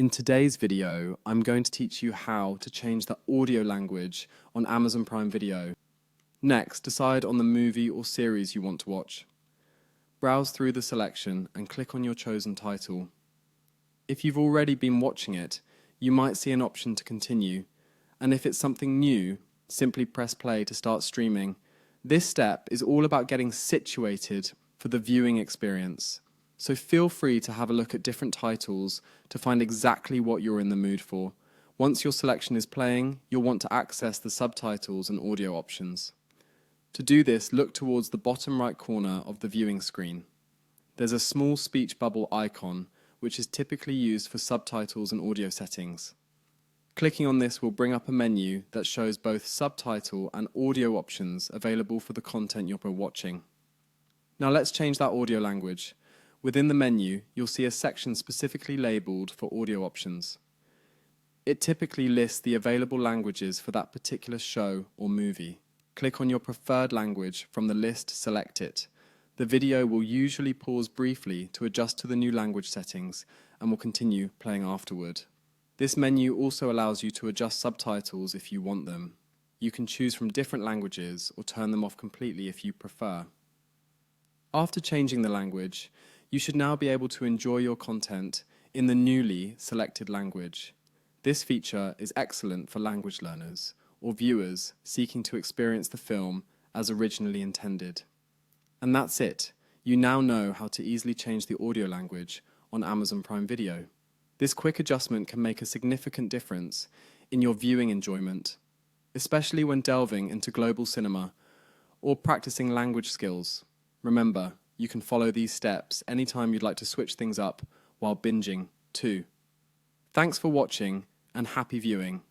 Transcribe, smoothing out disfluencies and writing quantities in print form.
In today's video, I'm going to teach you how to change the audio language on Amazon Prime Video. Next, decide on the movie or series you want to watch. Browse through the selection and click on your chosen title. If you've already been watching it, you might see an option to continue, and if it's something new, simply press play to start streaming. This step is all about getting situated for the viewing experience. So feel free to have a look at different titles to find exactly what you're in the mood for. Once your selection is playing, you'll want to access the subtitles and audio options. To do this, look towards the bottom right corner of the viewing screen. There's a small speech bubble icon, which is typically used for subtitles and audio settings. Clicking on this will bring up a menu that shows both subtitle and audio options available for the content you're watching. Now let's change that audio language. Within the menu, you'll see a section specifically labeled for audio options. It typically lists the available languages for that particular show or movie. Click on your preferred language from the list, select it. The video will usually pause briefly to adjust to the new language settings and will continue playing afterward. This menu also allows you to adjust subtitles if you want them. You can choose from different languages or turn them off completely if you prefer. After changing the language, you should now be able to enjoy your content in the newly selected language. This feature is excellent for language learners or viewers seeking to experience the film as originally intended. And that's it. You now know how to easily change the audio language on Amazon Prime Video. This quick adjustment can make a significant difference in your viewing enjoyment, especially when delving into global cinema or practicing language skills. Remember, you can follow these steps anytime you'd like to switch things up while binging too. Thanks for watching and happy viewing.